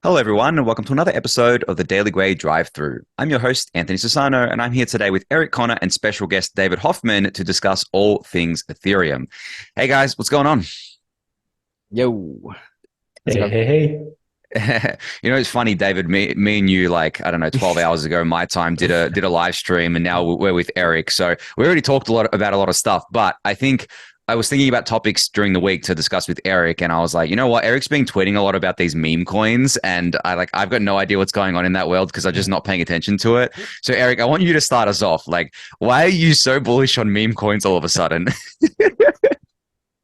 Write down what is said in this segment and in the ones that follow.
Hello, everyone, and welcome to another episode of the Daily Gwei Drive-Thru. I'm your host, Anthony Sassano, and I'm here today with Eric Conner and special guest David Hoffman to discuss all things Ethereum. Hey, guys, what's going on? Yo. How's it Hey, going? hey, hey. It's funny, David. Me and you, like I don't know, 12 hours ago, my time did a live stream, and now we're with Eric. So we already talked a lot about a lot of stuff, but I think I was thinking about topics during the week to discuss with Eric, and I was like, you know what? Eric's been tweeting a lot about these meme coins, and I've got no idea what's going on in that world because I'm just not paying attention to it. So, Eric, I want you to start us off. Like, why are you so bullish on meme coins all of a sudden?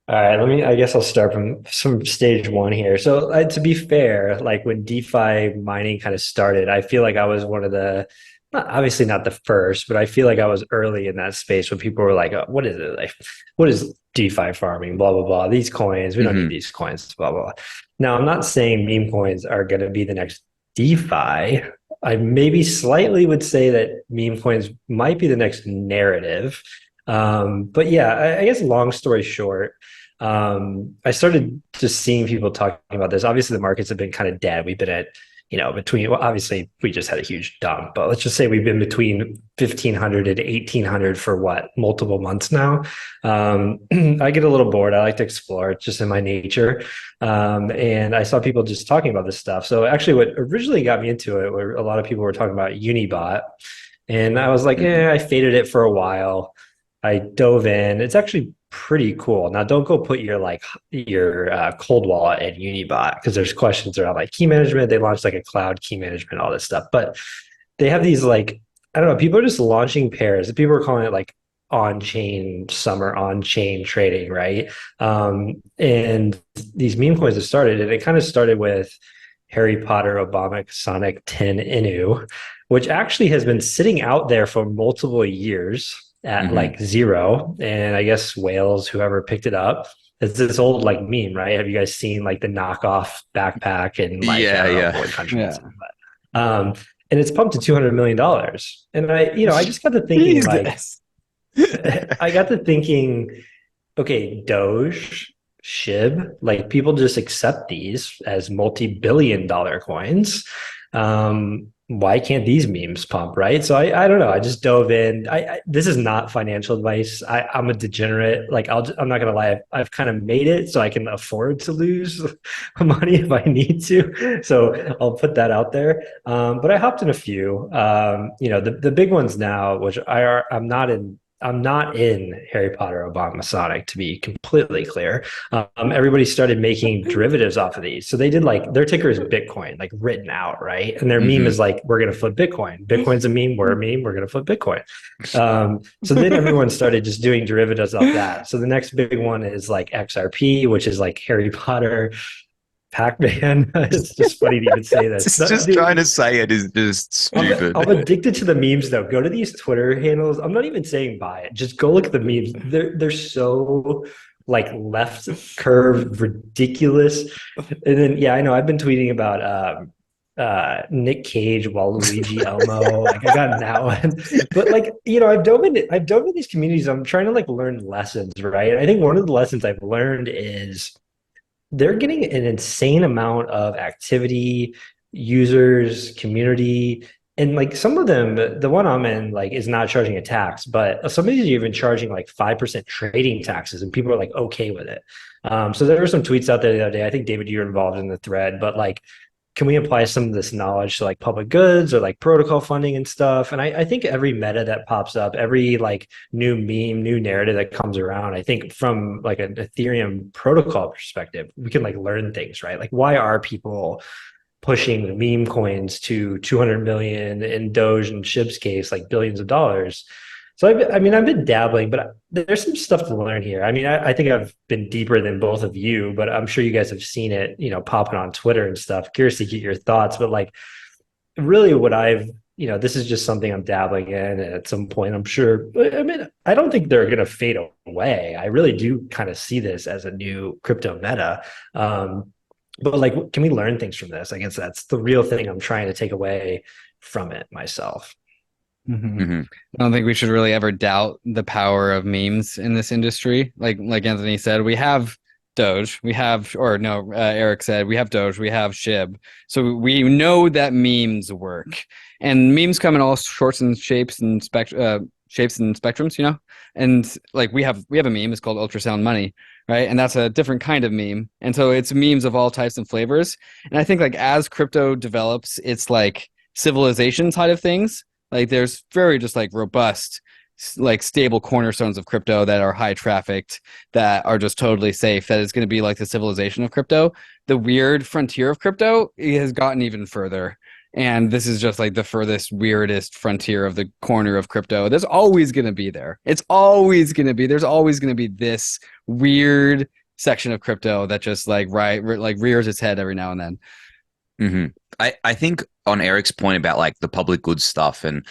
All right, I guess I'll start from some stage one here. So, to be fair, like when DeFi mining kind of started, I feel like I was one of obviously not the first, but I feel like I was early in that space when people were like, oh, what is it? Like, what is DeFi farming? Blah, blah, blah. These coins, we don't need Hmm. these coins, blah, blah, blah. Now, I'm not saying meme coins are going to be the next DeFi. I maybe slightly would say that meme coins might be the next narrative. But yeah, I guess long story short, I started just seeing people talking about this. Obviously, the markets have been kind of dead. We've been at, between, well, obviously, we just had a huge dump, but let's just say we've been between 1,500 and 1,800 for what, multiple months now. I get a little bored. I like to explore. It's just in my nature. And I saw people just talking about this stuff. So actually, what originally got me into it, where a lot of people were talking about Unibot, and I was like, Hmm. I faded it for a while. I dove in. It's actually pretty cool. Now, don't go put your cold wallet in Unibot because there's questions around like key management. They launched like a cloud key management, all this stuff. But they have these like I don't know. People are just launching pairs. People are calling it like on-chain summer on-chain trading, right? And these meme coins have started, and it kind of started with Harry Potter, Obama, Sonic 10 Inu, which actually has been sitting out there for multiple years at Hmm. like zero. And I guess Wales, whoever picked it up, it's this old like meme, right? Have you guys seen like the knockoff backpack in like I Yeah, don't know yeah. what country it's Yeah. in, but and it's pumped to $200 million. And I just got to thinking like Jesus. I got to thinking, okay, Doge, SHIB, like people just accept these as multi-billion-dollar coins. Why can't these memes pump, right? So I don't know. I just dove in. This is not financial advice. I'm a degenerate. Like I'm not gonna lie. I've kind of made it so I can afford to lose money if I need to. So I'll put that out there. But I hopped in a few. The big ones now, which I'm not in Harry Potter Obama Sonic, to be completely clear. Everybody started making derivatives off of these. So they did like their ticker is Bitcoin, like written out, right? And their meme Hmm. is like, we're going to flip Bitcoin. Bitcoin's a meme. We're a meme. We're going to flip Bitcoin. So then everyone started just doing derivatives off that. So the next big one is like XRP, which is like Harry Potter, Pac-Man. It's just funny to even say this. Just trying to say it is just I'm stupid. addicted to the memes though. Go to these Twitter handles. I'm not even saying buy it. Just go look at the memes. They're so like left curve ridiculous. And then yeah, I know I've been tweeting about Nick Cage, Waluigi, Elmo. Like I got that one. But like, I've dove in these communities. I'm trying to like learn lessons, right? I think one of the lessons I've learned is they're getting an insane amount of activity, users, community, and like some of them, the one I'm in, like is not charging a tax, but some of these are even charging like 5% trading taxes, and people are like okay with it. So there were some tweets out there the other day. I think David, you're involved in the thread, but like can we apply some of this knowledge to like public goods or like protocol funding and stuff? And I think every meta that pops up, every like new meme, new narrative that comes around, I think from like an Ethereum protocol perspective, we can like learn things, right? Like why are people pushing meme coins to 200 million in Doge and SHIB's case, like billions of dollars? So I've been dabbling, but there's some stuff to learn here. I think I've been deeper than both of you, but I'm sure you guys have seen it, popping on Twitter and stuff. Curious to get your thoughts, but like really what this is just something I'm dabbling in. And at some point, I'm sure, I don't think they're going to fade away. I really do kind of see this as a new crypto meta. But like, can we learn things from this? I guess that's the real thing I'm trying to take away from it myself. Hmm. I don't think we should really ever doubt the power of memes in this industry. Like Anthony said, we have Doge. We have, or no, Eric said we have Doge. We have SHIB. So we know that memes work, and memes come in all sorts and shapes and shapes and spectrums. And like we have a meme. It's called ultrasound money, right? And that's a different kind of meme. And so it's memes of all types and flavors. And I think like as crypto develops, it's like civilization side of things. Like there's very just like robust, like stable cornerstones of crypto that are high trafficked, that are just totally safe, that is going to be like the civilization of crypto. The weird frontier of crypto, it has gotten even further. And this is just like the furthest, weirdest frontier of the corner of crypto. There's always going to be there. It's always going to be. There's always going to be this weird section of crypto that just like rears its head every now and then. Mm-hmm. I think on Eric's point about like the public goods stuff and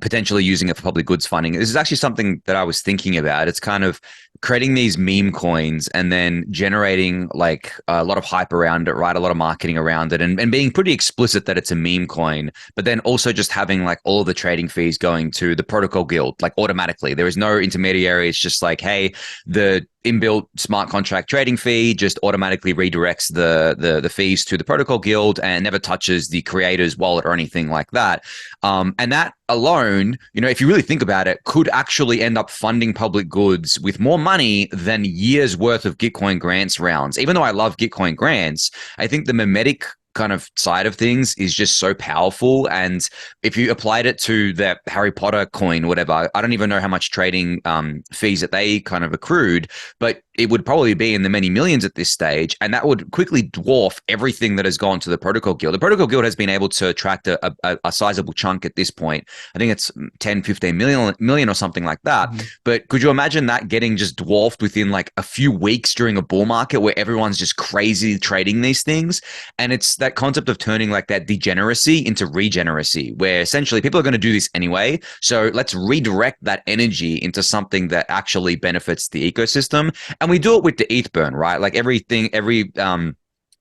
potentially using it for public goods funding, this is actually something that I was thinking about. It's kind of creating these meme coins and then generating like a lot of hype around it, right? A lot of marketing around it, and being pretty explicit that it's a meme coin, but then also just having like all of the trading fees going to the protocol guild, like automatically. There is no intermediary. It's just like, hey, the inbuilt smart contract trading fee just automatically redirects the fees to the protocol guild and never touches the creator's wallet or anything like that. And that alone, if you really think about it, could actually end up funding public goods with more money than years worth of Gitcoin grants rounds. Even though I love Gitcoin grants, I think the memetic kind of side of things is just so powerful. And if you applied it to the Harry Potter coin, whatever, I don't even know how much trading fees that they kind of accrued, but it would probably be in the many millions at this stage. And that would quickly dwarf everything that has gone to the Protocol Guild. The Protocol Guild has been able to attract a sizable chunk at this point. I think it's 10, 15 million or something like that. Mm-hmm. But could you imagine that getting just dwarfed within like a few weeks during a bull market where everyone's just crazy trading these things? And it's that concept of turning like that degeneracy into regeneracy, where essentially people are going to do this anyway. So let's redirect that energy into something that actually benefits the ecosystem. And we do it with the ETH burn, right? Like every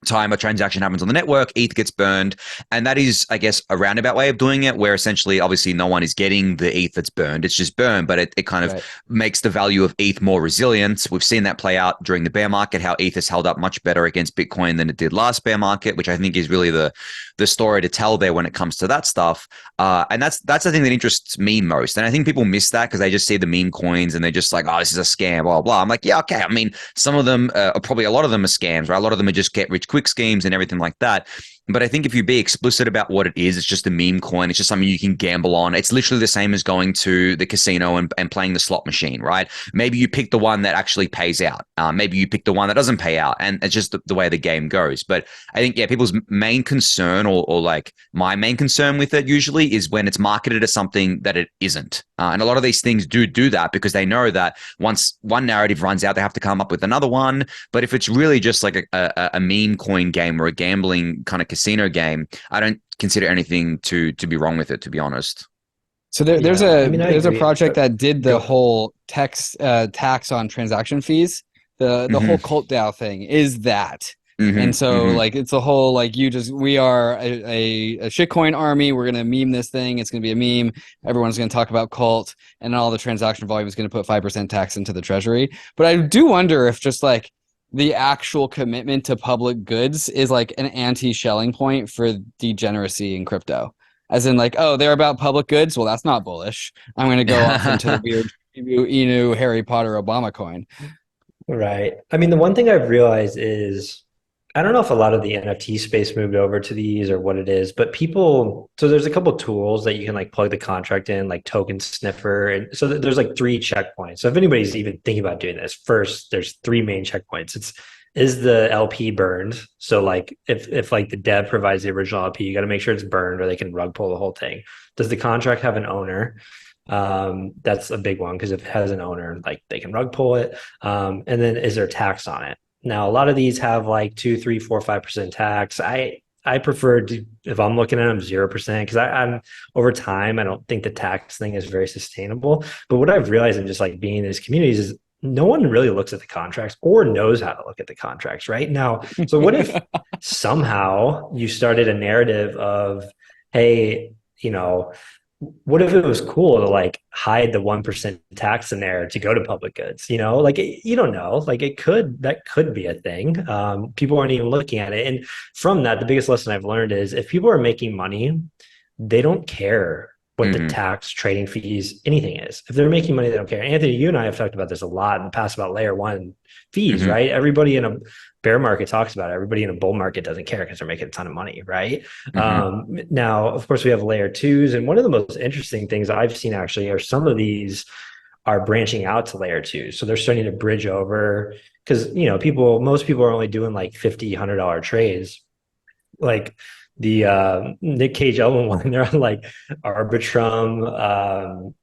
time a transaction happens on the network, ETH gets burned. And that is, I guess, a roundabout way of doing it, where essentially, obviously, no one is getting the ETH that's burned. It's just burned, but it kind of makes the value of ETH more resilient. We've seen that play out during the bear market, how ETH has held up much better against Bitcoin than it did last bear market, which I think is really the story to tell there when it comes to that stuff. And that's the thing that interests me most. And I think people miss that because they just see the meme coins and they're just like, oh, this is a scam, blah, blah. I'm like, yeah, okay. I mean, some of them are probably, a lot of them are scams, right? A lot of them are just get rich quick schemes and everything like that. But I think if you be explicit about what it is, it's just a meme coin. It's just something you can gamble on. It's literally the same as going to the casino and playing the slot machine, right? Maybe you pick the one that actually pays out. Maybe you pick the one that doesn't pay out. And it's just the way the game goes. But I think, yeah, people's main concern or like my main concern with it usually is when it's marketed as something that it isn't. And a lot of these things do that because they know that once one narrative runs out, they have to come up with another one. But if it's really just like a meme coin game or a gambling kind of casino game, I don't consider anything to be wrong with it, to be honest. So there's a project that did the whole tax on transaction fees. The whole cult DAO thing is that. Mm-hmm, and so like it's a whole like we are a shitcoin army. We're gonna meme this thing. It's gonna be a meme. Everyone's gonna talk about cult, and all the transaction volume is gonna put 5% tax into the treasury. But I do wonder if just like the actual commitment to public goods is like an anti-shelling point for degeneracy in crypto. As in like, oh, they're about public goods. Well, that's not bullish. I'm gonna go off into the weird Inu Harry Potter Obama coin. Right. I mean, the one thing I've realized is, I don't know if a lot of the NFT space moved over to these or what it is, but so there's a couple of tools that you can like plug the contract in, like Token Sniffer. And so there's like 3 checkpoints. So if anybody's even thinking about doing this, first, there's 3 main checkpoints. Is the LP burned? So like if like the dev provides the original LP, you got to make sure it's burned or they can rug pull the whole thing. Does the contract have an owner? That's a big one because if it has an owner, like they can rug pull it. And then is there tax on it? Now, a lot of these have like 2, 3, 4, 5% tax. I prefer to, if I'm looking at them, 0% because I'm over time, I don't think the tax thing is very sustainable. But what I've realized in just like being in these communities is no one really looks at the contracts or knows how to look at the contracts right now. So what if somehow you started a narrative of, hey, what if it was cool to like hide the 1% tax in there to go to public goods? Like you don't know. Like that could be a thing. People aren't even looking at it. And from that, the biggest lesson I've learned is if people are making money, they don't care what the Hmm. tax, trading fees, anything is. If they're making money, they don't care. Anthony, you and I have talked about this a lot in the past about layer one fees, Hmm. right? Everybody in a bear market talks about it. Everybody in a bull market doesn't care because they're making a ton of money, right? Hmm. Now, of course, we have layer twos. And one of the most interesting things I've seen actually are some of these are branching out to layer two. So they're starting to bridge over because, most people are only doing like $50, $100 trades. Like the Nick Cage Elven one, they're on like Arbitrum,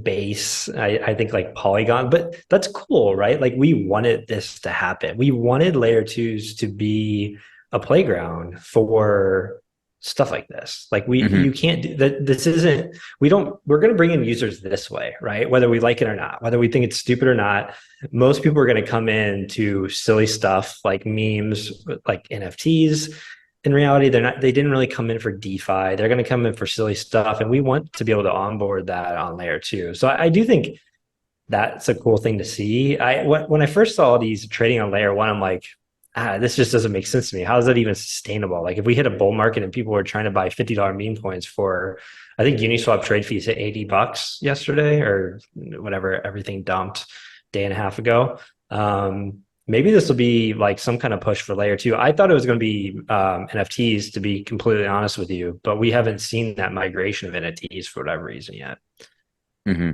base, I think like Polygon, but that's cool, right? Like we wanted this to happen. We wanted layer twos to be a playground for stuff like this. Like Hmm. you can't do that. This isn't, we're going to bring in users this way, right? Whether we like it or not, whether we think it's stupid or not, most people are going to come in to silly stuff like memes, like NFTs. In reality, they didn't really come in for DeFi. They're going to come in for silly stuff. And we want to be able to onboard that on layer two. So I do think that's a cool thing to see. When I first saw these trading on layer one, I'm like, this just doesn't make sense to me. How is that even sustainable? Like if we hit a bull market and people were trying to buy $50 meme coins for, I think Uniswap trade fees hit $80 yesterday or whatever, everything dumped day and a half ago. Maybe this will be like some kind of push for layer two. I thought it was going to be NFTs, to be completely honest with you, but we haven't seen that migration of NFTs for whatever reason yet. Hmm.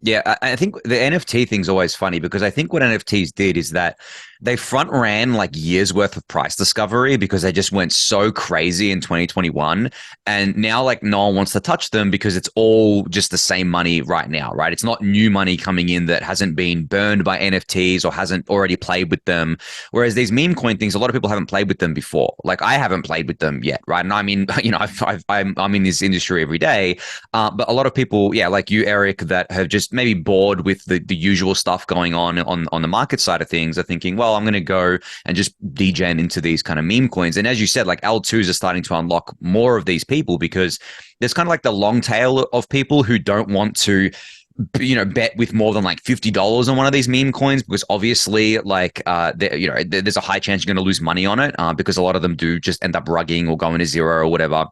Yeah, I think the NFT thing's always funny because I think what NFTs did is that they front ran like years worth of price discovery because they just went so crazy in 2021. And now like no one wants to touch them because it's all just the same money right now, right? It's not new money coming in that hasn't been burned by NFTs or hasn't already played with them. Whereas these meme coin things, a lot of people haven't played with them before. Like I haven't played with them yet, right? And I mean, I'm in this industry every day, but a lot of people, yeah, like you, Eric, that have just maybe bored with the usual stuff going on the market side of things are thinking, well, I'm going to go and just degen into these kind of meme coins. And as you said, like L2s are starting to unlock more of these people because there's kind of like the long tail of people who don't want to bet with more than like $50 on one of these meme coins because obviously like there's a high chance you're going to lose money on it because a lot of them do just end up rugging or going to zero or whatever.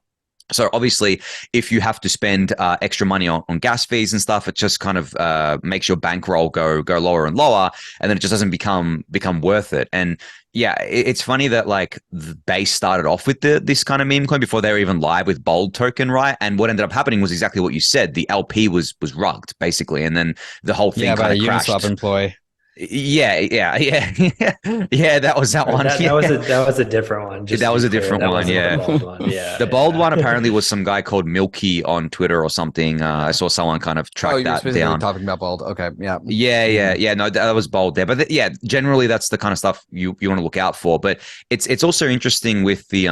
So obviously, if you have to spend extra money on gas fees and stuff, it just kind of makes your bankroll go lower and lower, and then it just doesn't become worth it. And yeah, it's funny that like the base started off with this kind of meme coin before they were even live with Bold token, right? And what ended up happening was exactly what you said. The LP was rugged basically, and then the whole thing Yeah, by kind a of Uniswap crashed. employee. Yeah. Yeah, that was that Or one. that Yeah, was a different one. Just that to be was a clear, different that one. wasn't the Yeah. bald one. Yeah, The bold one yeah. apparently was some guy called Milky on Twitter or something. I saw someone kind of Oh, track you're that specifically down. talking about bald. Okay, yeah. Yeah. No, that was bold there, but yeah, generally that's the kind of stuff you want to look out for. But it's also interesting with the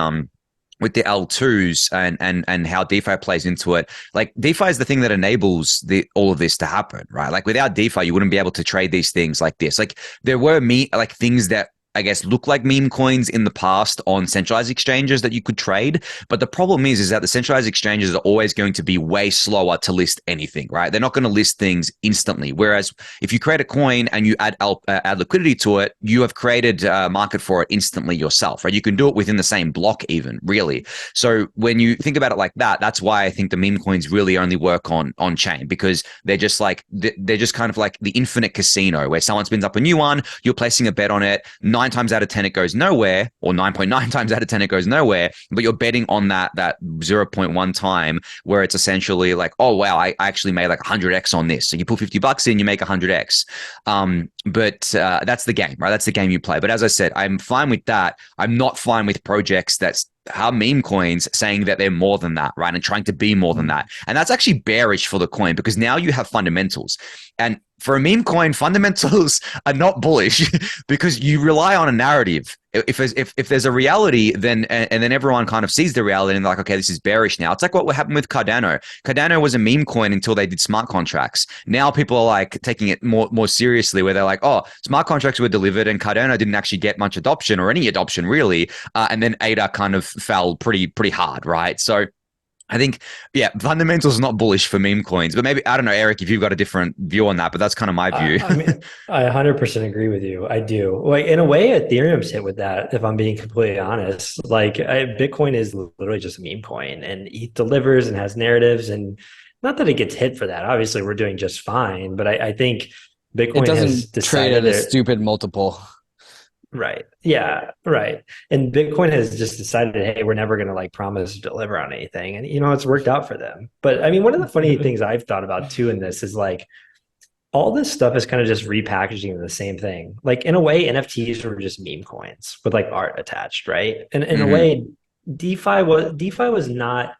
L2s and how DeFi plays into it. Like DeFi is the thing that enables all of this to happen, right? Like without DeFi, you wouldn't be able to trade these things like this. Like there were like things that I guess look like meme coins in the past on centralized exchanges that you could trade. But the problem is that the centralized exchanges are always going to be way slower to list anything, right? They're not going to list things instantly. Whereas if you create a coin and you add liquidity to it, you have created a market for it instantly yourself, right? You can do it within the same block, even really. So when you think about it like that, that's why I think the meme coins really only work on chain because they're just like they're just kind of like the infinite casino where someone spins up a new one, you're placing a bet on it. 9 times out of 10 it goes nowhere, or 9.9 times out of 10 it goes nowhere, but you're betting on that 0.1 time where it's essentially like, oh wow, I actually made like 100x on this. So you put $50 in, you make 100x. But that's the game, right? That's the game you play. But as I said, I'm fine with that. I'm not fine with projects that's how meme coins saying that they're more than that, right? And trying to be more than that. And that's actually bearish for the coin because now you have fundamentals. And for a meme coin, fundamentals are not bullish because you rely on a narrative. If there's a reality, then and then everyone kind of sees the reality and they're like, okay, this is bearish now. It's like what happened with Cardano. Cardano was a meme coin until they did smart contracts. Now people are like taking it more seriously, where they're like, oh, smart contracts were delivered and Cardano didn't actually get much adoption or any adoption really, and then ADA kind of fell pretty hard, right? So I think, yeah, fundamentals not bullish for meme coins, but maybe, I don't know, Eric, if you've got a different view on that, but that's kind of my view. I mean, I 100% agree with you. I do. Like in a way, Ethereum's hit with that. If I'm being completely honest, like Bitcoin is literally just a meme coin, and ETH delivers and has narratives, and not that it gets hit for that. Obviously, we're doing just fine, but I think It Bitcoin has doesn't trade decided at a stupid multiple. right. Yeah, right. And Bitcoin has just decided, hey, we're never going to like promise to deliver on anything, and it's worked out for them. But I mean, one of the funny things I've thought about too in this is like all this stuff is kind of just repackaging the same thing. Like in a way, NFTs were just meme coins with like art attached, right? And in a Mhm. way, DeFi was not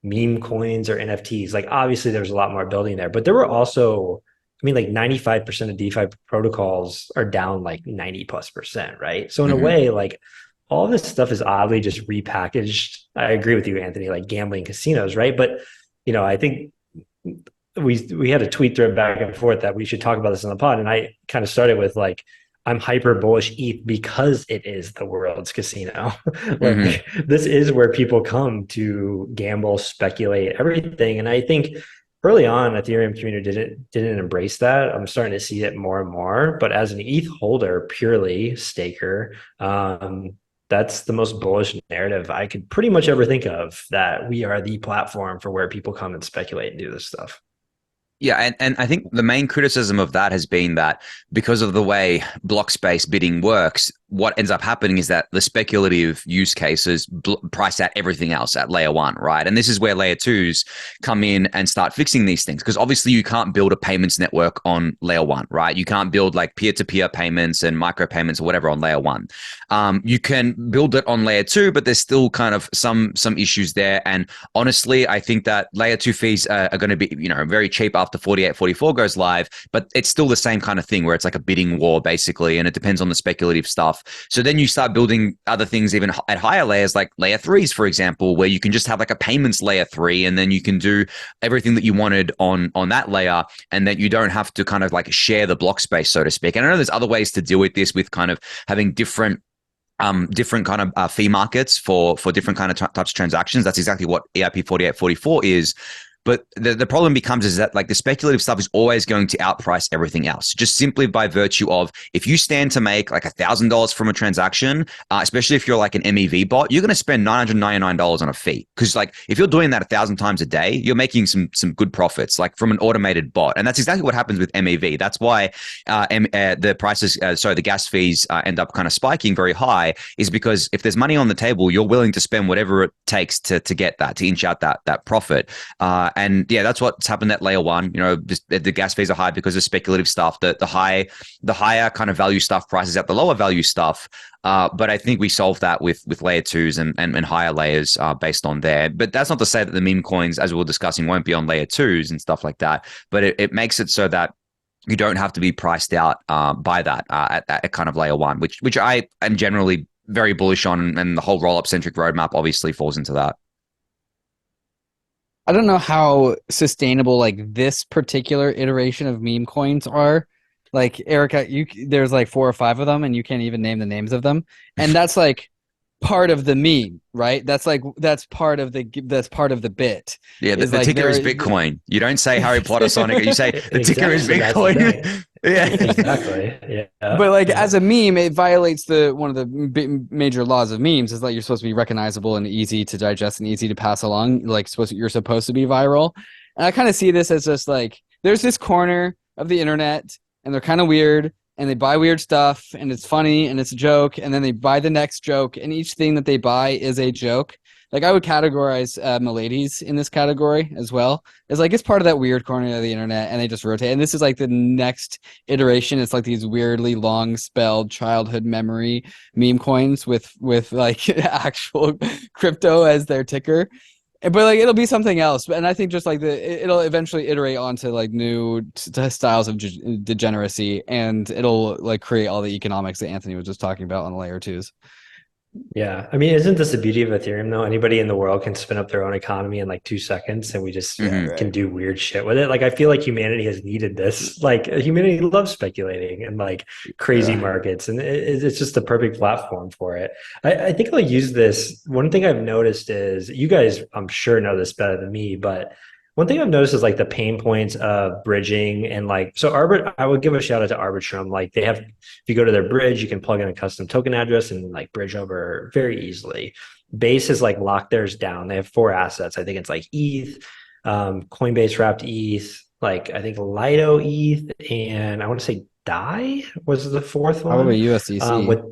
meme coins or NFTs. Like obviously there's a lot more building there, but there were also, I mean, like 95% of DeFi protocols are down like 90+%, right? So in a Mhm. way, like all this stuff is oddly just repackaged. I agree with you, Anthony, like gambling casinos, right? But I think we had a tweet thread back and forth that we should talk about this in the pod, and I kind of started with like I'm hyper bullish ETH because it is the world's casino. Mhm. Like this is where people come to gamble, speculate, everything. And I think early on, Ethereum community didn't embrace that. I'm starting to see it more and more. But as an ETH holder, purely staker, that's the most bullish narrative I could pretty much ever think of. That we are the platform for where people come and speculate and do this stuff. Yeah, and I think the main criticism of that has been that because of the way block space bidding works, what ends up happening is that the speculative use cases price out everything else at layer one, right? And this is where layer twos come in and start fixing these things, because obviously you can't build a payments network on layer one, right? You can't build like peer-to-peer payments and micro payments or whatever on layer one. You can build it on layer two, but there's still kind of some issues there. And honestly, I think that layer two fees are going to be very cheap after 4844 goes live, but it's still the same kind of thing where it's like a bidding war basically, and it depends on the speculative stuff. So then you start building other things even at higher layers, like layer threes, for example, where you can just have like a payments layer three, and then you can do everything that you wanted on that layer, and that you don't have to kind of like share the block space, so to speak. And I know there's other ways to deal with this, with kind of having different kind of fee markets for different kind of types of transactions. That's exactly what EIP 4844 is. But the problem becomes is that like the speculative stuff is always going to outprice everything else, just simply by virtue of if you stand to make like $1,000 from a transaction, especially if you're like an MEV bot, you're going to spend $999 on a fee. Because like if you're doing that 1,000 times a day, you're making some good profits like from an automated bot. And that's exactly what happens with MEV. That's why the prices, the gas fees end up kind of spiking very high, is because if there's money on the table, you're willing to spend whatever it takes to get that, to inch out that profit. And yeah, that's what's happened at layer one. Just the gas fees are high because of speculative stuff. The higher kind of value stuff prices out the lower value stuff. But I think we solved that with layer twos and higher layers based on there. But that's not to say that the meme coins, as we were discussing, won't be on layer twos and stuff like that. But it makes it so that you don't have to be priced out by that at kind of layer one, which I am generally very bullish on, and the whole roll-up centric roadmap obviously falls into that. I don't know how sustainable like this particular iteration of meme coins are. Like Erica, there's like 4 or 5 of them, and you can't even name the names of them. And that's like part of the meme, right? That's part of the bit. Yeah, Is the like ticker is there. Bitcoin. You don't say Harry Potter, Sonic. You say the ticker is Exactly, that's the Bitcoin. thing. Yeah. Exactly. But Yeah. like Yeah. as a meme, it violates one of the major laws of memes is that you're supposed to be recognizable and easy to digest and easy to pass along. Like you're supposed to be viral. And I kind of see this as just like there's this corner of the internet, and they're kind of weird, and they buy weird stuff, and it's funny, and it's a joke, and then they buy the next joke, and each thing that they buy is a joke. Like I would categorize Miladies in this category as well. It's like it's part of that weird corner of the internet, and they just rotate. And this is like the next iteration. It's like these weirdly long spelled childhood memory meme coins with like actual crypto as their ticker. But like it'll be something else. And I think just like it'll eventually iterate onto like new styles of degeneracy, and it'll like create all the economics that Anthony was just talking about on layer twos. Yeah. I mean, isn't this the beauty of Ethereum though? Anybody in the world can spin up their own economy in like 2 seconds and we just Yeah, Hmm. can right. do weird shit with it. Like I feel like humanity has needed this. Like humanity loves speculating and like crazy Yeah. markets and it's just the perfect platform for it. I think I'll use this. One thing I've noticed is you guys, I'm sure know this better than me, but one thing I've noticed is like the pain points of bridging and like so Arbit. I would give a shout out to Arbitrum. Like they have, if you go to their bridge, you can plug in a custom token address and like bridge over very easily. Base has like locked theirs down. They have 4 assets. I think it's like ETH, Coinbase wrapped ETH, like I think Lido ETH, and I want to say DAI was the fourth Probably one. USDC. With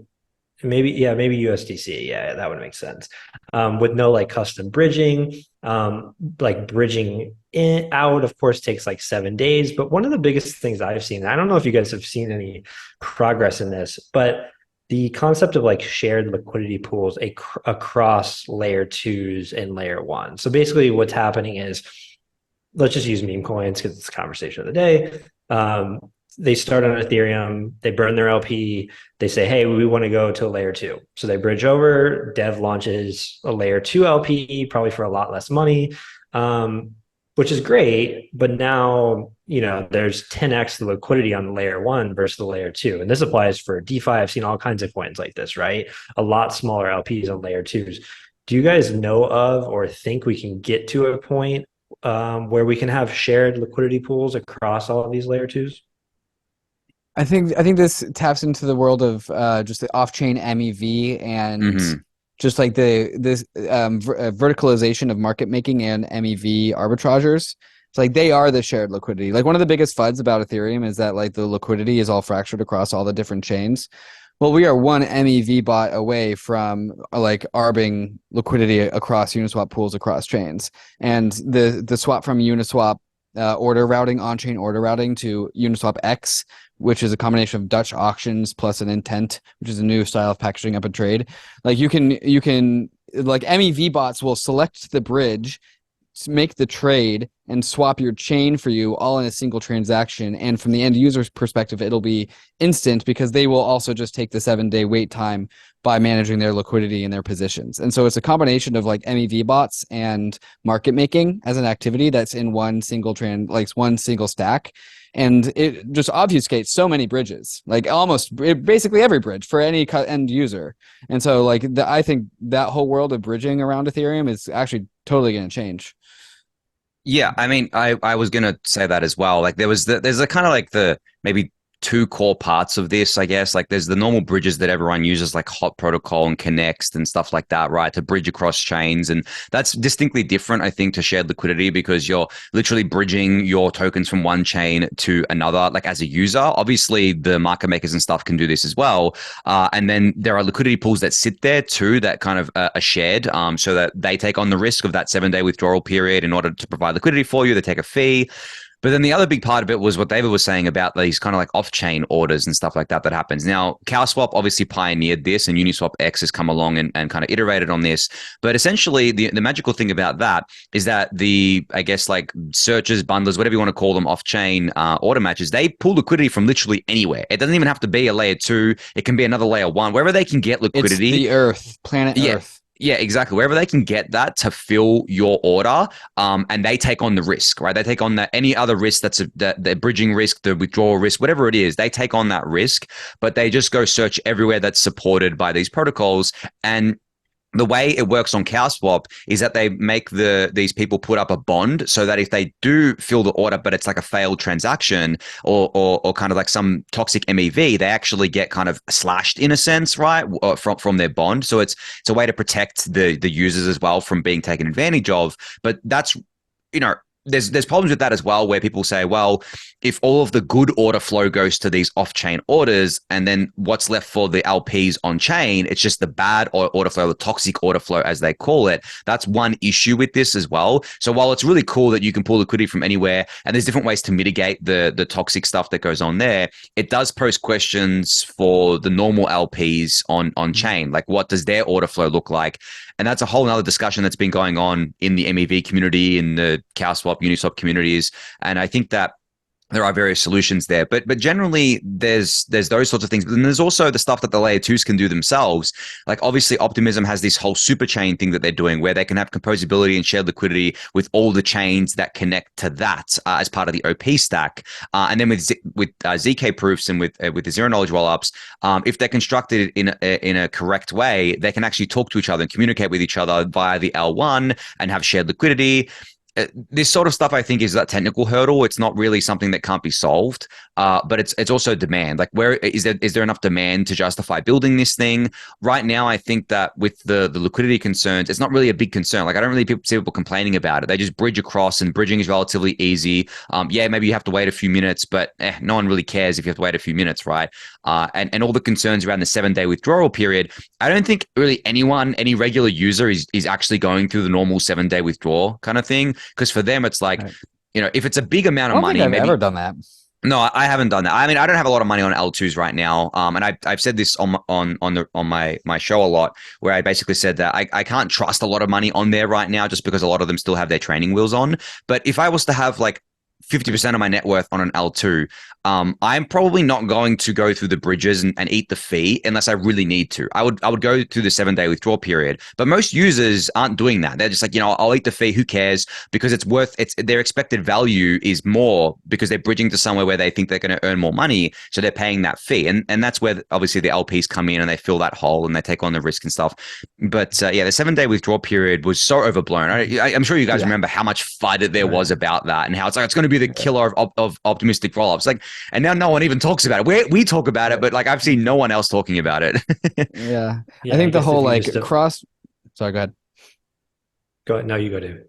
maybe maybe USDC. Yeah, that would make sense. With no like custom bridging, like bridging in out, of course, takes like 7 days. But one of the biggest things I've seen, I don't know if you guys have seen any progress in this, but the concept of like shared liquidity pools across layer twos and layer one. So basically, what's happening is, let's just use meme coins because it's the conversation of the day. They start on Ethereum, they burn their LP, they say, hey, we want to go to layer two. So they bridge over, Dev launches a layer two LP, probably for a lot less money, which is great. But now, there's 10x the liquidity on the layer one versus the layer two. And this applies for DeFi. I've seen all kinds of coins like this, right? A lot smaller LPs on layer twos. Do you guys know of or think we can get to a point where we can have shared liquidity pools across all of these layer twos? I think this taps into the world of just the off-chain MEV and Hmm. just like this verticalization of market making and MEV arbitrageurs. It's like they are the shared liquidity. Like one of the biggest FUDs about Ethereum is that like the liquidity is all fractured across all the different chains. Well, we are one MEV bot away from like arbing liquidity across Uniswap pools across chains, and the swap from Uniswap order routing, on-chain order routing to Uniswap X, which is a combination of Dutch auctions plus an intent, which is a new style of packaging up a trade. Like you can like MEV bots will select the bridge, make the trade, and swap your chain for you all in a single transaction. And from the end user's perspective, it'll be instant because they will also just take the 7-day wait time by managing their liquidity and their positions. And so it's a combination of like MEV bots and market making as an activity that's in one single one single stack. And it just obfuscates so many bridges, like basically every bridge for any end user. And so like I think that whole world of bridging around Ethereum is actually totally going to change. Yeah, I mean, I was gonna say that as well. Like there's a kind of like the maybe two core parts of this, I guess. Like there's the normal bridges that everyone uses, like Hot Protocol and Connext and stuff like that, right? To bridge across chains. And that's distinctly different, I think, to shared liquidity because you're literally bridging your tokens from one chain to another, like as a user. Obviously, the market makers and stuff can do this as well. And then there are liquidity pools that sit there too that kind of are shared, so that they take on the risk of that 7-day withdrawal period in order to provide liquidity for you. They take a fee. But then the other big part of it was what David was saying about these kind of like off-chain orders and stuff like that happens. Now, CowSwap obviously pioneered this, and Uniswap X has come along and kind of iterated on this. But essentially, the magical thing about that is that I guess like searches, bundlers, whatever you want to call them, off-chain order matches, they pull liquidity from literally anywhere. It doesn't even have to be a layer two. It can be another layer one, wherever they can get It's liquidity. the Earth, planet Yeah, Earth. yeah, exactly. Wherever they can get that to fill your order, and they take on the risk, right? They take on that any other risk the bridging risk, the withdrawal risk, whatever it is, they take on that risk, but they just go search everywhere that's supported by these protocols. And the way it works on CowSwap is that they make these people put up a bond so that if they do fill the order, but it's like a failed transaction or kind of like some toxic MEV, they actually get kind of slashed in a sense, right, from their bond. So it's a way to protect the users as well from being taken advantage of. But that's there's problems with that as well, where people say, well, if all of the good order flow goes to these off-chain orders, and then what's left for the LPs on chain, it's just the bad order flow, the toxic order flow, as they call it. That's one issue with this as well. So while it's really cool that you can pull liquidity from anywhere, and there's different ways to mitigate the toxic stuff that goes on there, it does pose questions for the normal LPs on chain. Like, what does their order flow look like? And that's a whole other discussion that's been going on in the MEV community, in the CowSwap, Uniswap communities. And I think that there are various solutions there, but generally there's those sorts of things. But then there's also the stuff that the layer twos can do themselves. Like obviously Optimism has this whole super chain thing that they're doing where they can have composability and shared liquidity with all the chains that connect to that as part of the OP stack. And then with ZK proofs and with the zero knowledge rollups, if they're constructed in a correct way, they can actually talk to each other and communicate with each other via the L1 and have shared liquidity. This sort of stuff, I think, is that technical hurdle. It's not really something that can't be solved, but it's also demand. Like, where is there enough demand to justify building this thing? Right now, I think that with the liquidity concerns, it's not really a big concern. Like, I don't really see people complaining about it. They just bridge across, and bridging is relatively easy. Yeah, maybe you have to wait a few minutes, but no one really cares if you have to wait a few minutes, right? And all the concerns around the 7-day withdrawal period, I don't think really any regular user is actually going through the normal 7-day withdrawal kind of thing. Because for them, it's like, Right. If it's a big amount I of don't money, think I've maybe ever done that. no, I haven't done that. I mean, I don't have a lot of money on L2s right now, and I've said this on my show a lot, where I basically said that I can't trust a lot of money on there right now, just because a lot of them still have their training wheels on. But if I was to have like 50% of my net worth on an L2, I'm probably not going to go through the bridges and eat the fee unless I really need to. I would go through the 7-day withdrawal period, but most users aren't doing that. They're just like, I'll eat the fee. Who cares? Because it's their expected value is more because they're bridging to somewhere where they think they're going to earn more money, so they're paying that fee, and that's where obviously the LPs come in and they fill that hole and they take on the risk and stuff. But yeah, the 7-day withdrawal period was so overblown. I'm sure you guys remember how much fight there was about that, and how it's like it's going to be the killer of optimistic rollups. Like, and now no one even talks about it. We talk about it, but like I've seen no one else talking about it. Yeah. I think the whole like cross. Sorry, go ahead. Go ahead. No, you go, David.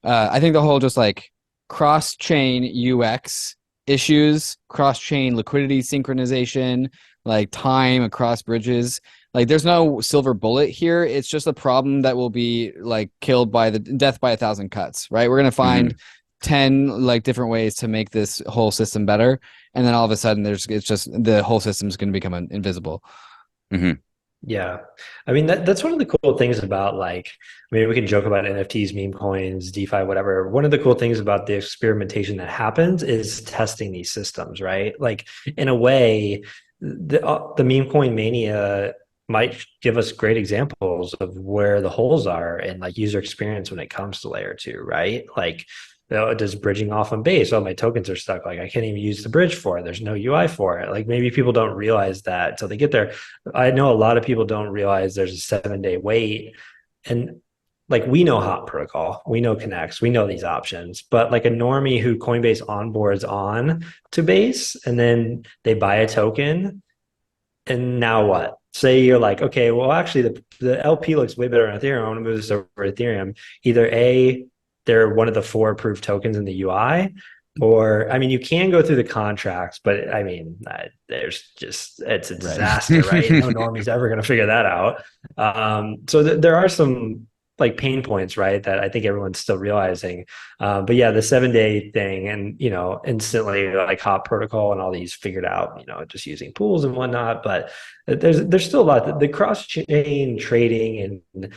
I think the whole just like cross-chain UX issues, cross-chain liquidity synchronization, like time across bridges. Like there's no silver bullet here. It's just a problem that will be like killed by the death by 1,000 cuts, right? We're gonna find 10 like different ways to make this whole system better, and then all of a sudden it's just the whole system is going to become invisible. Yeah, I mean that's one of the cool things about, like, I mean, we can joke about NFTs, meme coins, DeFi, whatever. One of the cool things about the experimentation that happens is testing these systems, right? Like, in a way, the meme coin mania might give us great examples of where the holes are in like user experience when it comes to layer 2, right? Like, does bridging off on base? Oh, my tokens are stuck. Like, I can't even use the bridge for it. There's no UI for it. Like, maybe people don't realize that until they get there. I know a lot of people don't realize there's a 7-day wait. And like, we know hot protocol, we know connects, we know these options, but like a normie who Coinbase onboards on to base and then they buy a token, and now what? Say you're like, okay, well, actually the LP looks way better on Ethereum. I want to move this over to Ethereum. Either A, they're one of the 4 approved tokens in the UI, or, I mean, you can go through the contracts, but I mean, it's a disaster, right? No normie's ever going to figure that out. So there are some like pain points, right, that I think everyone's still realizing. But yeah, the 7-day thing, and instantly like hot protocol and all these figured out, just using pools and whatnot. But there's still a lot. The cross chain trading and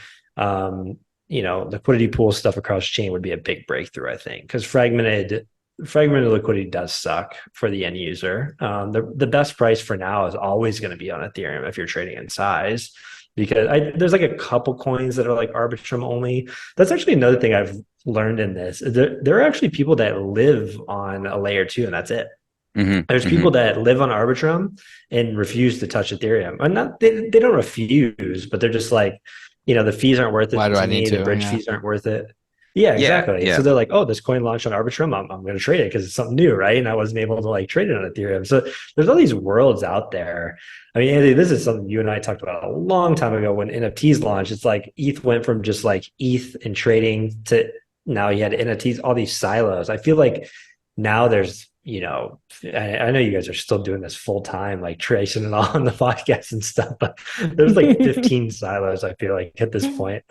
liquidity pool stuff across chain would be a big breakthrough, I think, because fragmented liquidity does suck for the end user. The best price for now is always going to be on Ethereum if you're trading in size, because there's like a couple coins that are like Arbitrum only. That's actually another thing I've learned in this. There are actually people that live on a layer 2 and that's it. There's people that live on Arbitrum and refuse to touch Ethereum. And they don't refuse, but they're just like, the fees aren't worth it. Why do I need to? The bridge fees aren't worth it. Yeah, exactly. Yeah. So they're like, oh, this coin launched on Arbitrum. I'm going to trade it because it's something new, right? And I wasn't able to like trade it on Ethereum. So there's all these worlds out there. I mean, Andy, this is something you and I talked about a long time ago when NFTs launched. It's like ETH went from just like ETH and trading to now you had NFTs, all these silos. I feel like now there's, I know you guys are still doing this full time, like tracing it all on the podcast and stuff, but there's like 15 silos, I feel like, at this point.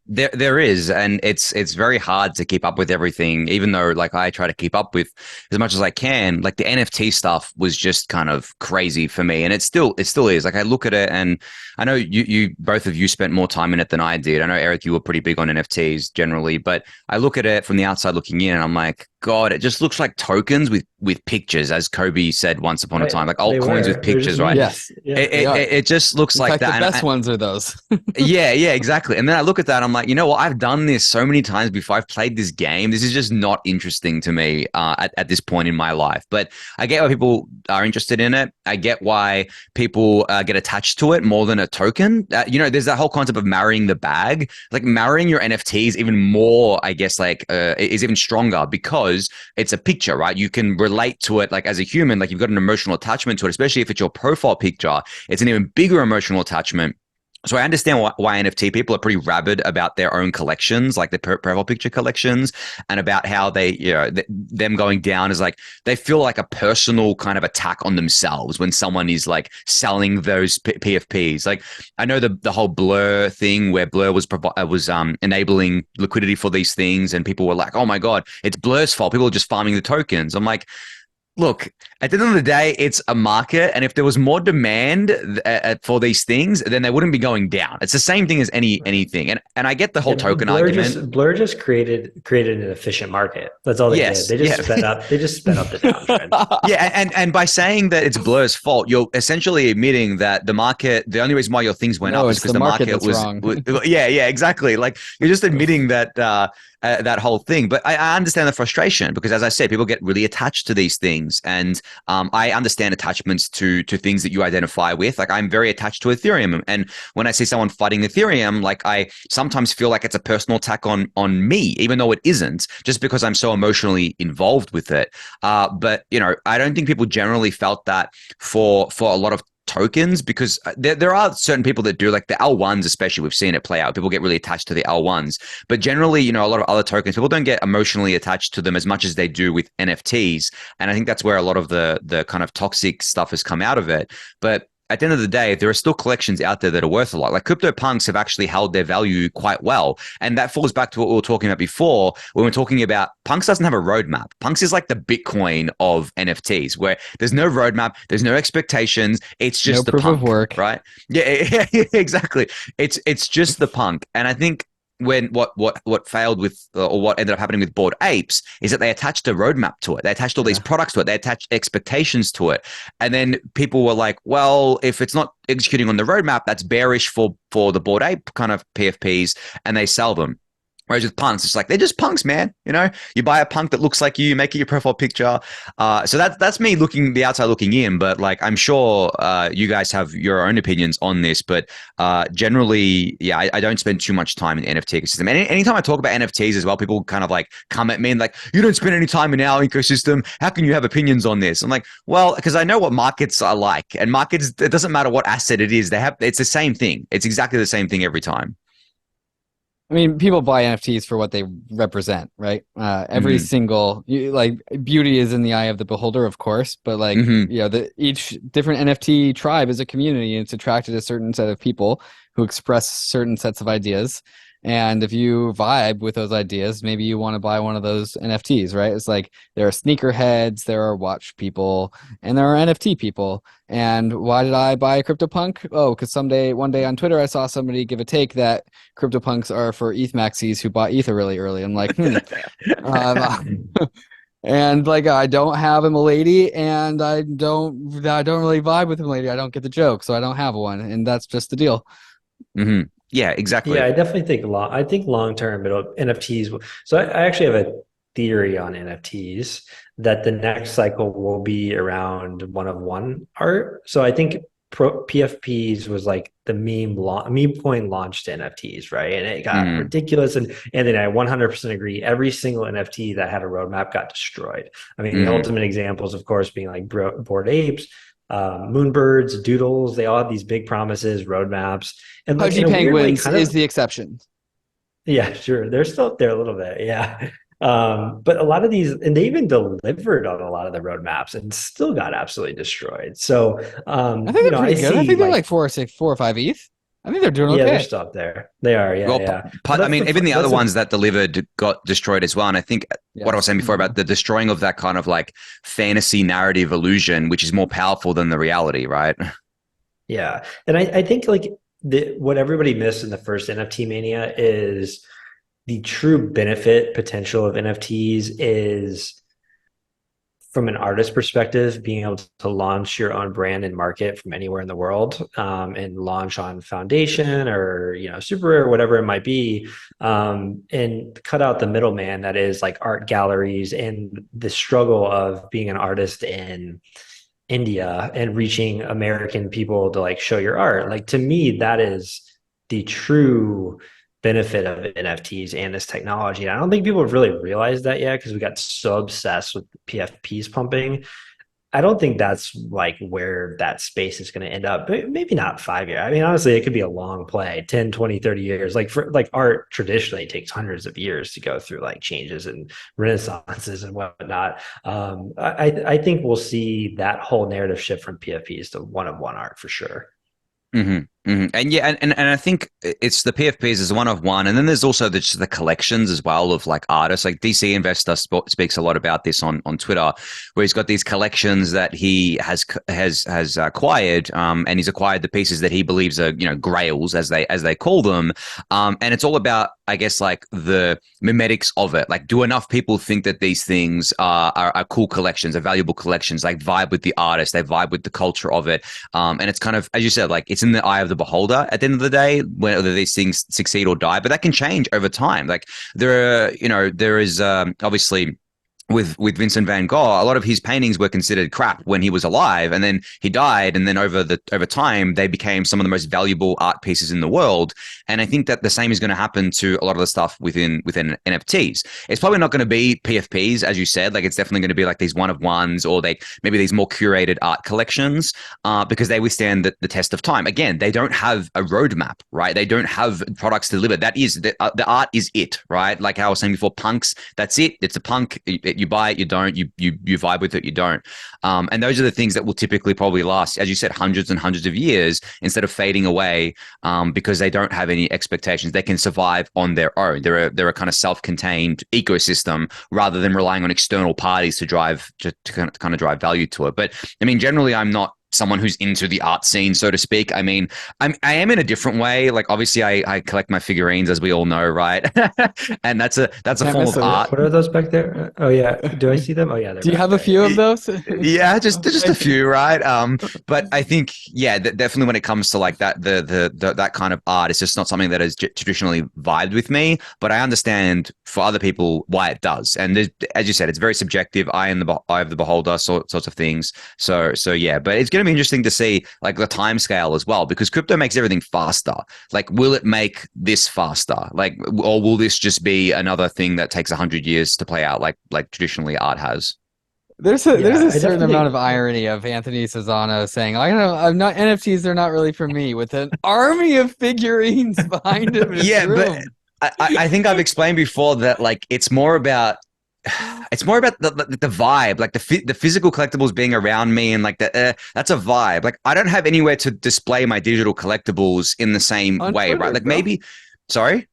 There is, and it's very hard to keep up with everything, even though like I try to keep up with as much as I can. Like the NFT stuff was just kind of crazy for me, and it still is. Like I look at it, and I know you both of you spent more time in it than I did. I know, Eric, you were pretty big on NFTs generally, but I look at it from the outside looking in, and I'm like, God, it just looks like tokens with pictures, as Kobe said once upon a time, like They altcoins with were. They're pictures, just right? Yes, Yeah. they are. It just looks In like fact, the that. best ones are those. Yeah, yeah, exactly. And then I look at that, I'm like, you know what? I've done this so many times before. I've played this game. This is just not interesting to me at this point in my life. But I get why people are interested in it. I get why people get attached to it more than a token. There's that whole concept of marrying the bag. Like marrying your NFTs even more, I guess, is even stronger because it's a picture, right? You can relate to it like as a human, like you've got an emotional attachment to it, especially if it's your profile picture. It's an even bigger emotional attachment. So I understand why NFT people are pretty rabid about their own collections, like their profile picture collections, and about how them going down is like they feel like a personal kind of attack on themselves when someone is like selling those PFPs. Like I know the whole Blur thing where Blur was enabling liquidity for these things, and people were like, "Oh my God, it's Blur's fault. People are just farming the tokens." I'm like, look, at the end of the day, it's a market, and if there was more demand for these things, then they wouldn't be going down. It's the same thing as anything, and I get the whole token argument. Blur just created an efficient market. That's all they did. Yes, They just yeah. sped up. They just sped up the downtrend. Yeah, and by saying that it's Blur's fault, you're essentially admitting that the only reason why your things went No, up is it's because the the market market that's was, wrong. yeah, exactly. Like you're just admitting that that whole thing. But I understand the frustration because, as I said, people get really attached to these things, and I understand attachments to things that you identify with. Like I'm very attached to Ethereum, and when I see someone fighting Ethereum, like I sometimes feel like it's a personal attack on me, even though it isn't, just because I'm so emotionally involved with it. But I don't think people generally felt that for a lot of tokens because there are certain people that do, like the L1s especially. We've seen it play out. People get really attached to the L1s, but generally, a lot of other tokens, people don't get emotionally attached to them as much as they do with NFTs. And I think that's where a lot of the kind of toxic stuff has come out of it. But at the end of the day, there are still collections out there that are worth a lot. Like CryptoPunks have actually held their value quite well. And that falls back to what we were talking about before when we're talking about Punks doesn't have a roadmap. Punks is like the Bitcoin of NFTs where there's no roadmap, there's no expectations. It's just No the proof punk, of work. right? Yeah, exactly. It's just the punk. And I think when what failed with or what ended up happening with Bored Apes is that they attached a roadmap to it. They attached all these products to it. They attached expectations to it. And then people were like, well, if it's not executing on the roadmap, that's bearish for the Bored Ape kind of PFPs, and they sell them. Whereas with punks, it's like they're just punks, man. You buy a punk that looks like you make it your profile picture. So that's me looking the outside looking in. But like I'm sure you guys have your own opinions on this. But generally, yeah, I don't spend too much time in the NFT ecosystem. And anytime I talk about NFTs as well, people kind of like come at me and like, you don't spend any time in our ecosystem. How can you have opinions on this? I'm like, well, because I know what markets are like, and markets. It doesn't matter what asset it is. It's the same thing. It's exactly the same thing every time. I mean, people buy NFTs for what they represent, right? Every single beauty is in the eye of the beholder, of course, but each different NFT tribe is a community, and it's attracted a certain set of people who express certain sets of ideas. And if you vibe with those ideas, maybe you want to buy one of those NFTs, right? It's like there are sneakerheads, there are watch people, and there are NFT people. And why did I buy a CryptoPunk? Oh, because one day on Twitter, I saw somebody give a take that CryptoPunks are for ETH maxis who bought Ether really early. I'm like, and like I don't have a Milady, and I don't really vibe with a Milady. I don't get the joke, so I don't have one, and that's just the deal. Mm-hmm. Yeah, exactly. Yeah, I definitely think long term NFTs. So I actually have a theory on NFTs that the next cycle will be around one of one art. So I think PFPs was like the meme coin launched NFTs, right? And it got ridiculous. And then I 100% agree. Every single NFT that had a roadmap got destroyed. I mean, the ultimate examples, of course, being like Bored Apes, Moonbirds, Doodles. They all have these big promises, roadmaps. And like, Pudgy Penguins is the exception. Yeah, sure. They're still up there a little bit. Yeah. But a lot of these, and they even delivered on a lot of the roadmaps and still got absolutely destroyed. So I think they're pretty good. I think they're like 4 or 5 ETH. I think they're doing okay. Yeah, they're still up there. They are. Yeah, well, yeah. I mean, even the other ones that delivered got destroyed as well. And I think what I was saying before about the destroying of that kind of like fantasy narrative illusion, which is more powerful than the reality, right? Yeah, and I think like what everybody missed in the first NFT mania is the true benefit potential of NFTs is, from an artist perspective, being able to launch your own brand and market from anywhere in the world, and launch on Foundation or Super Rare, whatever it might be, and cut out the middleman that is like art galleries and the struggle of being an artist in India and reaching American people to like show your art. Like, to me, that is the true benefit of NFTs and this technology. And I don't think people have really realized that yet because we got so obsessed with PFPs pumping. I don't think that's like where that space is going to end up, but maybe not 5 years. I mean, honestly, it could be a long play, 10, 20, 30 years. Like, for like art traditionally takes hundreds of years to go through like changes and renaissances and whatnot. I think we'll see that whole narrative shift from PFPs to one-of-one art for sure. And yeah, and I think it's the PFPs is one of one, and then there's also the collections as well of like artists. Like DC Investor speaks a lot about this on Twitter, where he's got these collections that he has acquired, and he's acquired the pieces that he believes are grails as they call them, and it's all about, I guess, like the memetics of it. Like, do enough people think that these things are cool collections, are valuable collections, like vibe with the artist, they vibe with the culture of it, and it's kind of, as you said, like it's in the eye of the beholder at the end of the day, whether these things succeed or die, but that can change over time. Like there is obviously with Vincent van Gogh, a lot of his paintings were considered crap when he was alive, and then he died, and then over time they became some of the most valuable art pieces in the world. And I think that the same is going to happen to a lot of the stuff within NFTs. It's probably not going to be PFPs, as you said. Like, it's definitely going to be like these one of ones, or maybe these more curated art collections, because they withstand the test of time. Again, they don't have a roadmap, right? They don't have products to deliver. That is the art is it, right? Like how I was saying before, punks. That's it. It's a punk. You buy it, you don't. You vibe with it, you don't. And those are the things that will typically probably last, as you said, hundreds and hundreds of years instead of fading away, because they don't have any expectations. They can survive on their own. They're a kind of self-contained ecosystem rather than relying on external parties to kind of drive value to it. But I mean, generally, I'm not someone who's into the art scene, so to speak. I mean, I am in a different way. Like, obviously, I collect my figurines, as we all know, right? And that's a form of art. What are those back there? Oh yeah, do I see them? Oh yeah, do you have a few of those? Yeah, just a few, right? But I think, yeah, definitely when it comes to like that, that kind of art, it's just not something that has traditionally vibed with me. But I understand for other people why it does. And as you said, it's very subjective. Eye of the beholder, sorts of things. So yeah, but it's going to be interesting to see like the time scale as well, because crypto makes everything faster. Like, will it make this faster? Like, or will this just be another thing that takes 100 years to play out, like traditionally art has? There's a certain amount of irony of Anthony Sassano saying, I'm not NFTs, they're not really for me, with an army of figurines behind him in his room. But I think I've explained before that like it's more about the vibe, like the physical collectibles being around me, and like that's a vibe. Like, I don't have anywhere to display my digital collectibles in the same on way, Twitter, right? Like, bro. maybe, sorry.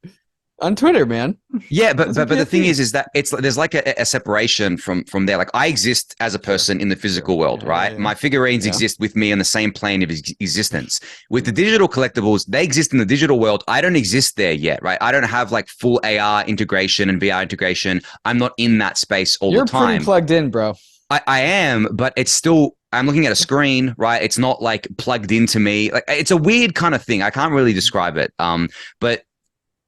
On Twitter, man. Yeah, but the thing is that there's like a separation from there. Like, I exist as a person in the physical world, right? Yeah. My figurines exist with me on the same plane of existence. With the digital collectibles, they exist in the digital world. I don't exist there yet, right? I don't have like full AR integration and VR integration. I'm not in that space all the time. You're pretty plugged in, bro. I am, but it's still, I'm looking at a screen, right? It's not like plugged into me. Like, it's a weird kind of thing. I can't really describe it. But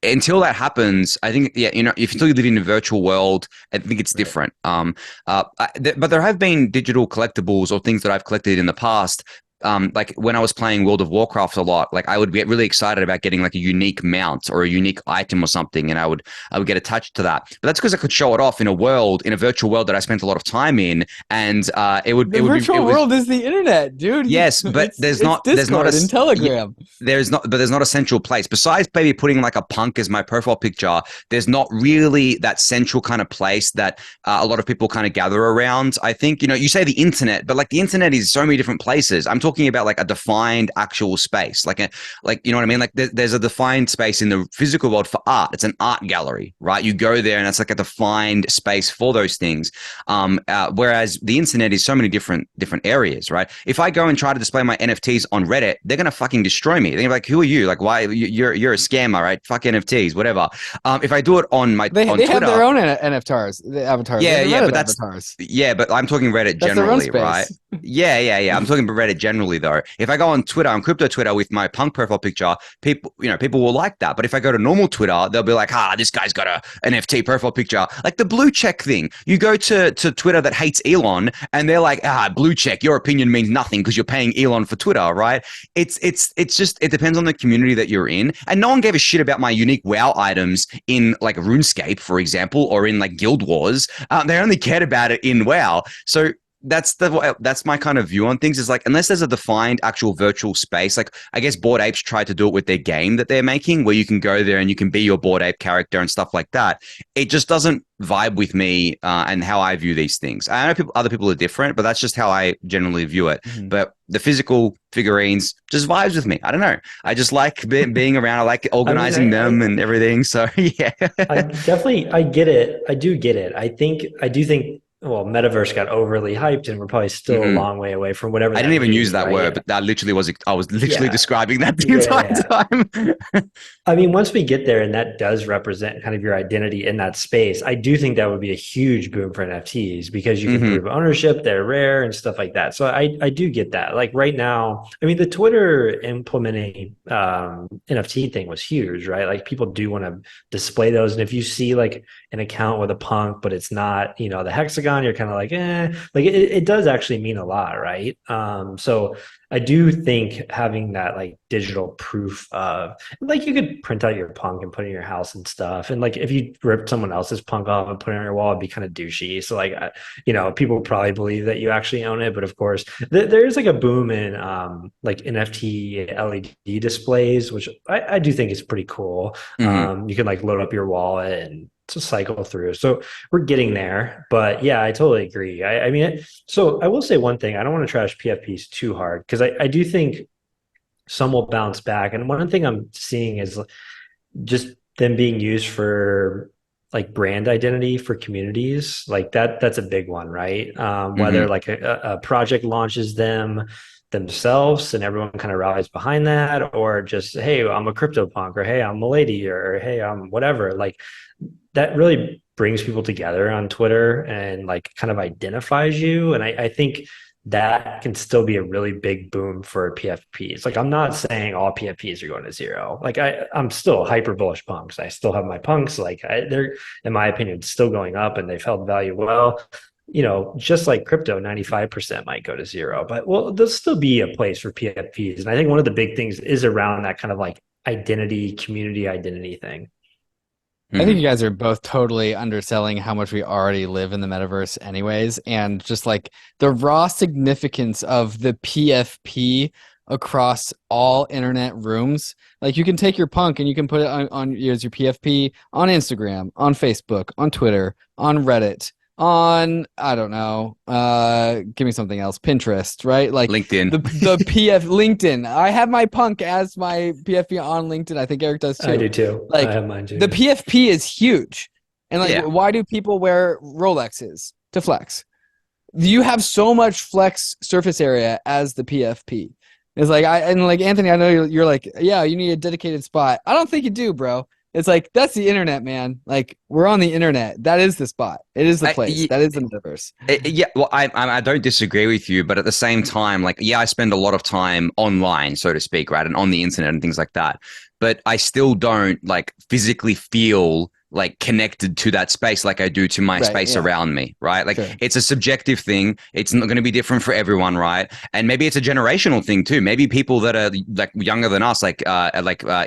until that happens, I think, yeah, if you live in a virtual world, I think it's different. But there have been digital collectibles or things that I've collected in the past. Like when I was playing World of Warcraft a lot, like I would get really excited about getting like a unique mount or a unique item or something, and I would get attached to that. But that's because I could show it off in a virtual world that I spent a lot of time in, and the virtual world is the internet, dude. Yes, but there's not a Telegram. There's not a central place besides maybe putting like a punk as my profile picture. There's not really that central kind of place that a lot of people kind of gather around. I think you say the internet, but like the internet is so many different places. I'm talking talking about like a defined actual space, like you know what I mean? Like there's a defined space in the physical world for art. It's an art gallery, right? You go there and it's like a defined space for those things. Whereas the internet is so many different areas, right? If I go and try to display my NFTs on Reddit, they're gonna fucking destroy me. They're gonna be like, "Who are you? Like, why you're a scammer, right? Fuck NFTs, whatever." If I do it on they Twitter, have their own NFTs, the avatars. Yeah, but that's avatars. Yeah, but I'm talking Reddit That's their own generally, space. right? Yeah. I'm talking about Reddit generally, though. If I go on Twitter, on crypto Twitter with my punk profile picture, people will like that. But if I go to normal Twitter, they'll be like, this guy's got a NFT profile picture, like the blue check thing. You go to Twitter that hates Elon, and they're like, blue check, your opinion means nothing because you're paying Elon for Twitter, right? It's just, it depends on the community that you're in, and no one gave a shit about my unique WoW items in like RuneScape, for example, or in like Guild Wars. They only cared about it in WoW. So that's my kind of view on things, is like, unless there's a defined actual virtual space, like I guess Bored Apes tried to do it with their game that they're making, where you can go there and you can be your Bored Ape character and stuff like that. It just doesn't vibe with me and how I view these things. I know other people are different, but that's just how I generally view it. Mm-hmm. But the physical figurines just vibes with me. I don't know. I just like being around. I like organizing them and everything. So yeah, I get it. I do get it. I do think. Well, Metaverse got overly hyped, and we're probably still a long way away from whatever. I didn't even use that word, but that literally I was literally describing that the entire time. I mean, once we get there and that does represent kind of your identity in that space, I do think that would be a huge boom for NFTs, because you can prove ownership, they're rare and stuff like that. So I do get that. Like right now, I mean, the Twitter implementing NFT thing was huge, right? Like people do want to display those. And if you see like an account with a punk, but it's not, the hexagon, you're kind of like, like it does actually mean a lot, right? So I do think having that like digital proof of, like, you could print out your punk and put it in your house and stuff, and like if you ripped someone else's punk off and put it on your wall, it'd be kind of douchey. So like people probably believe that you actually own it, but of course there's like a boom in like NFT LED displays, which I do think is pretty cool. You can like load up your wallet and to cycle through. So we're getting there, but yeah, I totally agree. I mean, so I will say one thing. I don't want to trash PFPs too hard, because I do think some will bounce back. And one thing I'm seeing is just them being used for like brand identity for communities. Like that's a big one, right? Whether like a project launches themselves and everyone kind of rallies behind that, or just, hey, I'm a crypto punk, or hey, I'm a lady, or hey, I'm whatever. Like that really brings people together on Twitter and like kind of identifies you. And I think that can still be a really big boom for PFPs. Like, I'm not saying all PFPs are going to zero. Like I'm still hyper bullish punks. I still have my punks. Like they're, in my opinion, still going up, and they've held value well. Just like crypto, 95% might go to zero, but there'll still be a place for PFPs. And I think one of the big things is around that kind of like identity, community identity thing. I think you guys are both totally underselling how much we already live in the metaverse anyways, and just like the raw significance of the PFP across all internet rooms. Like, you can take your punk and you can put it on as your PFP on Instagram, on Facebook, on Twitter, on Reddit, on, I don't know, give me something else, Pinterest, right? Like LinkedIn. The LinkedIn. I have my punk as my PFP on LinkedIn. I think Eric does too. I do too. Like, I have mine too. The PFP is huge. And like, why do people wear Rolexes? To flex. You have so much flex surface area as the PFP. It's like, Anthony, I know you're like, yeah, you need a dedicated spot. I don't think you do, bro. It's like, that's the internet, man. Like, we're on the internet. That is the spot. It is the place. That is the metaverse. Yeah, well, I don't disagree with you, but at the same time, like, yeah, I spend a lot of time online, so to speak, right, and on the internet and things like that. But I still don't like physically feel like connected to that space like I do to my space around me, right? Like, it's a subjective thing. It's not going to be different for everyone, right? And maybe it's a generational thing too. Maybe people that are like younger than us, like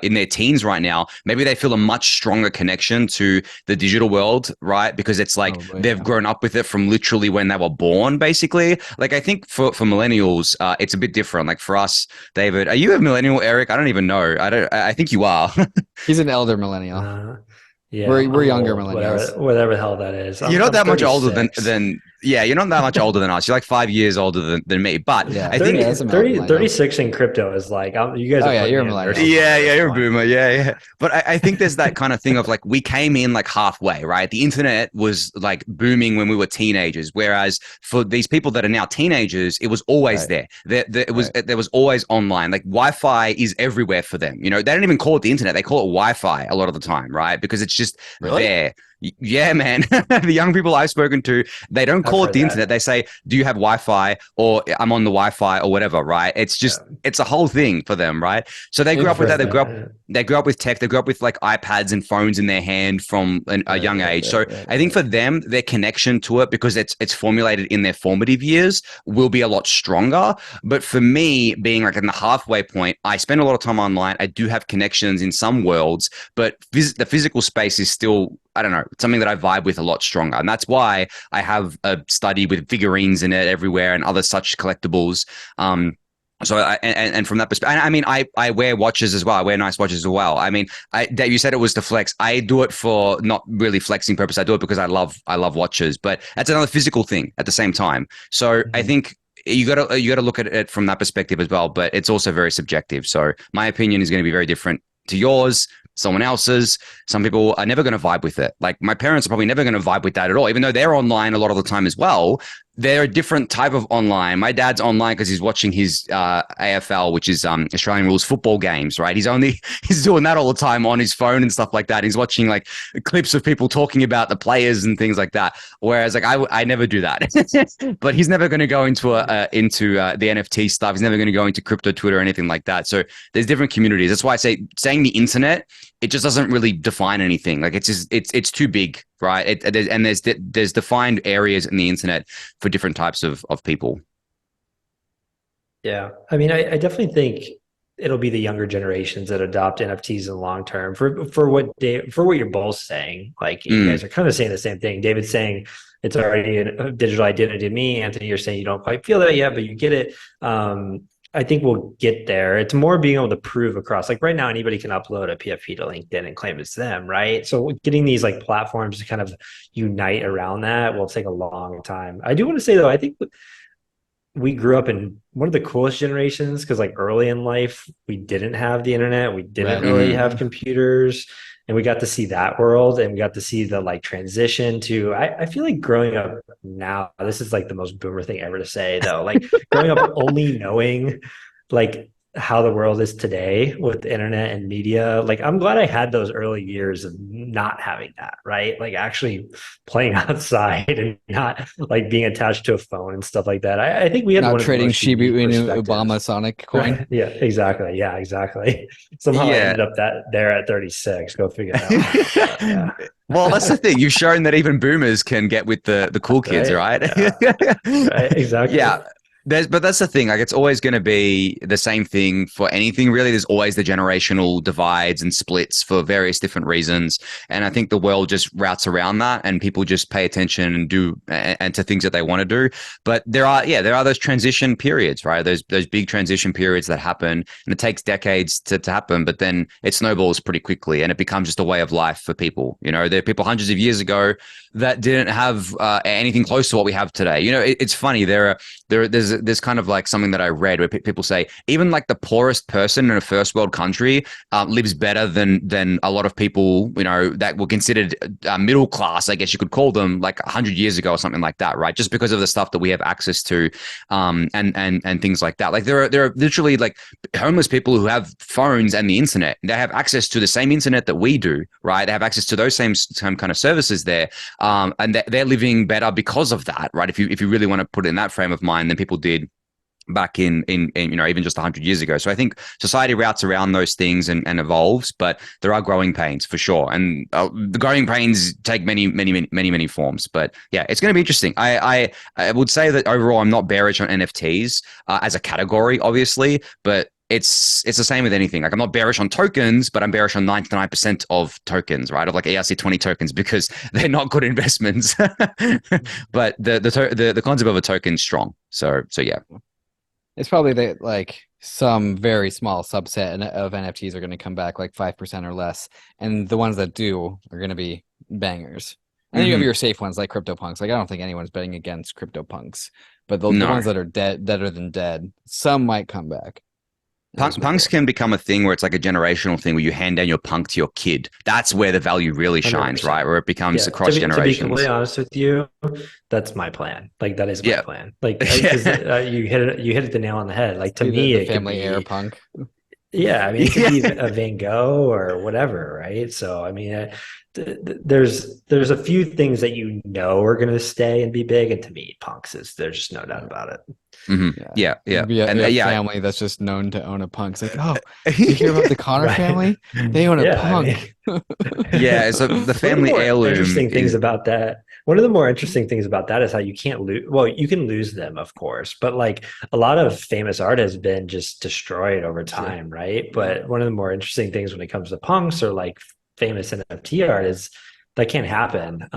in their teens right now, maybe they feel a much stronger connection to the digital world, right? Because it's like they've grown up with it from literally when they were born, basically. Like, I think for millennials, it's a bit different. Like for us, David, are you a millennial, Eric? I don't even know. I think you are. He's an elder millennial. Yeah, we're younger millennials. Whatever the hell that is. You're not that much older than Yeah, you're not that much older than us. You're like 5 years older than me. But Yeah. I 30, think, that's a 30 millennial. 36 in crypto is like, you guys Oh, are yeah, putting you're a me in millennial. nursing home yeah, at yeah, this you're a point. boomer. Yeah, yeah. But I think there's that kind of thing of like we came in like halfway, right? The internet was like booming when we were teenagers, whereas for these people that are now teenagers, it was always Right. there. Right. There was always online. Like Wi-Fi is everywhere for them. You know, they don't even call it the internet; they call it Wi-Fi a lot of the time, right? Because it's just Really? there. Yeah, man. The young people I've spoken to, they don't I've call it heard the that. internet. They say, "Do you have Wi-Fi?" or "I'm on the Wi-Fi," or whatever. Right? It's Yeah, just it's a whole thing for them, right? So they grew I've up with that. heard that. They grew up with tech. They grew up with like iPads and phones in their hand from a Right, young right, age. right, So right, I think right. for them, their connection to it, because it's formulated in their formative years, will be a lot stronger. But for me, being like in the halfway point, I spend a lot of time online. I do have connections in some worlds, but the physical space is still, I don't know, something that I vibe with a lot stronger. And that's why I have a study with figurines in it everywhere and other such collectibles. So and from that perspective, I mean, I wear watches as well. I wear nice watches as well. I mean, Dave, you said it was to flex. I do it for not really flexing purpose. I do it because I love watches. But that's another physical thing at the same time. So I Mhm. think you gotta look at it from that perspective as well. But it's also very subjective. So my opinion is going to be very different to yours, someone else's. Some people are never going to vibe with it. Like my parents are probably never going to vibe with that at all, even though they're online a lot of the time as well. They're a different type of online. My dad's online because he's watching his AFL, which is Australian rules football games, right? He's doing that all the time on his phone and stuff like that. He's watching like clips of people talking about the players and things like that. Whereas like I never do that. But he's never going to go into the NFT stuff. He's never going to go into crypto Twitter or anything like that. So there's different communities. That's why I say saying the internet, it just doesn't really define anything. Like it's just it's too big, right? There's defined areas in the internet for different types of people. Yeah. I mean, I definitely think it'll be the younger generations that adopt NFTs in the long term for what you're both saying. Like you Mm. guys are kind of saying the same thing. David's saying it's already a digital identity to me. Anthony, you're saying you don't quite feel that yet, but you get it. I think we'll get there. It's more being able to prove across. Like right now, anybody can upload a PFP to LinkedIn and claim it's them, right? So getting these like platforms to kind of unite around that will take a long time. I do want to say though, I think we grew up in one of the coolest generations because like early in life we didn't have the internet, we didn't Right, really right, Mm-hmm. have right. computers, and we got to see that world and we got to see the like transition to I feel like growing up now, this is like the most boomer thing ever to say though, like growing up only knowing like how the world is today with the internet and media. Like I'm glad I had those early years of not having that, right? Like actually playing outside and not like being attached to a phone and stuff like that. I think we had Now one of the trading most Shiba unique Inu perspectives. Obama Sonic coin. Right. Yeah, exactly. Yeah, exactly. Somehow I Yeah. ended up that there at 36. Go figure that one out. But Well, that's the yeah. thing. You've shown that even boomers can get with the cool kids, Right. right? Yeah. Right. Exactly. Yeah. But that's the thing. Like, it's always going to be the same thing for anything, really. There's always the generational divides and splits for various different reasons. And I think the world just routes around that, and people just pay attention and do and to things that they want to do. But there are those transition periods, right? Those big transition periods that happen, and it takes decades to happen. But then it snowballs pretty quickly, and it becomes just a way of life for people. You know, there are people hundreds of years ago that didn't have anything close to what we have today. You know, it's funny. There's kind of like something that I read where people say even like the poorest person in a first world country lives better than a lot of people, you know, that were considered middle class, I guess you could call them, like 100 years ago or something like that, right? Just because of the stuff that we have access to, and things like that. Like there are literally like homeless people who have phones and the internet. They have access to the same internet that we do, right? They have access to those same kind of services there, and they're living better because of that, right? If you really want to put it in that frame of mind than people did back in you know, even just 100 years ago. So I think society routes around those things and evolves, but there are growing pains for sure, and the growing pains take many forms. But yeah, it's going to be interesting. I would say that overall I'm not bearish on NFTs as a category, obviously, but it's the same with anything. Like I'm not bearish on tokens, but I'm bearish on 99% of tokens, right? Of like ERC20 tokens, because they're not good investments. But the concept of a token is strong. So yeah. It's probably like some very small subset of NFTs are going to come back like 5% or less, and the ones that do are going to be bangers. And then you have Mhm. your safe ones like CryptoPunks. Like I don't think anyone's betting against CryptoPunks, but the No. ones that are deader than dead, some might come back. Punks can become a thing where it's like a generational thing where you hand down your punk to your kid. That's where the value really shines, 100%. right? Where it becomes Yeah, across to be completely generations. honest with you, that's my plan. Like that is my Yeah. plan. Like because Yeah. you hit it the nail on the head. Like to Be me, the it could family heir be punk. yeah. I mean, it could be Yeah. a Van Gogh or whatever, right? So I mean, there's a few things that you know are going to stay and be big, and to me, punks is there's just no doubt about it. Mhm. Yeah. Yeah. Yeah. Be And a yeah. family that's just known to own a punk. It's like, oh, did you hear about the Conner Right. family? They own a Yeah, I mean, punk. Yeah. So the one of the family more heirloom interesting things is, about that, one of the more interesting things about that is how you can't lose. Well, you can lose them, of course, but like a lot of famous art has been just destroyed over Sure. time, right? But one of the more interesting things when it comes to punks or like famous NFT art is that can't happen.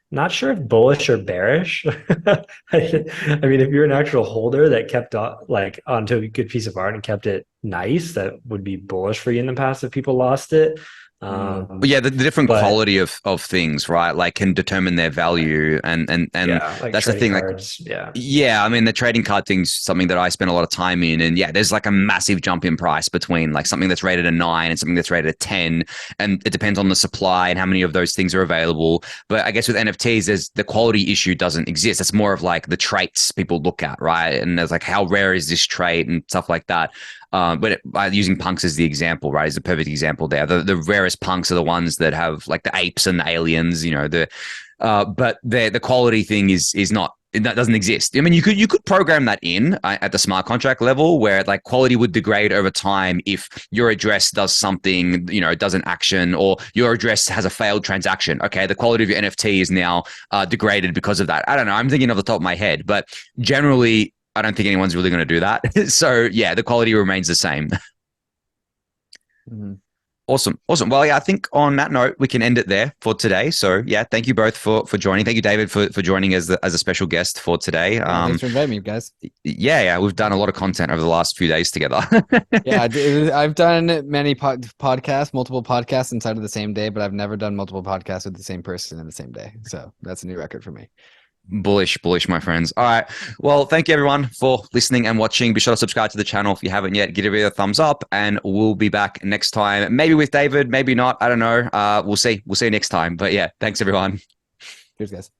Not sure if bullish or bearish. I mean, if you're an actual holder that kept like onto a good piece of art and kept it nice, that would be bullish for you in the past if people lost it. but yeah, the different But quality of things, right? Like can determine their value, and yeah, like that's the trading thing. Like, cards. Yeah. yeah, I mean, the trading card thing's something that I spend a lot of time in. And yeah, there's like a massive jump in price between like something that's rated a 9 and something that's rated a 10. And it depends on the supply and how many of those things are available. But I guess with NFTs, there's the quality issue doesn't exist. It's more of like the traits people look at, right? And there's like, how rare is this trait and stuff like that. By using punks as the example, right, is a perfect example there. The rarest punks are the ones that have like the apes and the aliens, but the quality thing is not, that doesn't exist. I mean, you could program that in at the smart contract level where like quality would degrade over time if your address does something, does an action, or your address has a failed transaction. Okay, the quality of your NFT is now degraded because of that. I don't know. I'm thinking off the top of my head, but generally, I don't think anyone's really going to do that. So yeah, the quality remains the same. Mm-hmm. Awesome. Well, yeah, I think on that note, we can end it there for today. So yeah, thank you both for joining. Thank you, David, for joining as a special guest for today. Yeah, thanks for inviting me, guys. Yeah, we've done a lot of content over the last few days together. Yeah, I've done many podcasts, multiple podcasts inside of the same day, but I've never done multiple podcasts with the same person in the same day. So that's a new record for me. Bullish, my friends. All right. Well, thank you everyone for listening and watching. Be sure to subscribe to the channel if you haven't yet. Give it a thumbs up, and we'll be back next time. Maybe with David, maybe not. I don't know. We'll see. We'll see you next time. But yeah, thanks everyone. Cheers, guys.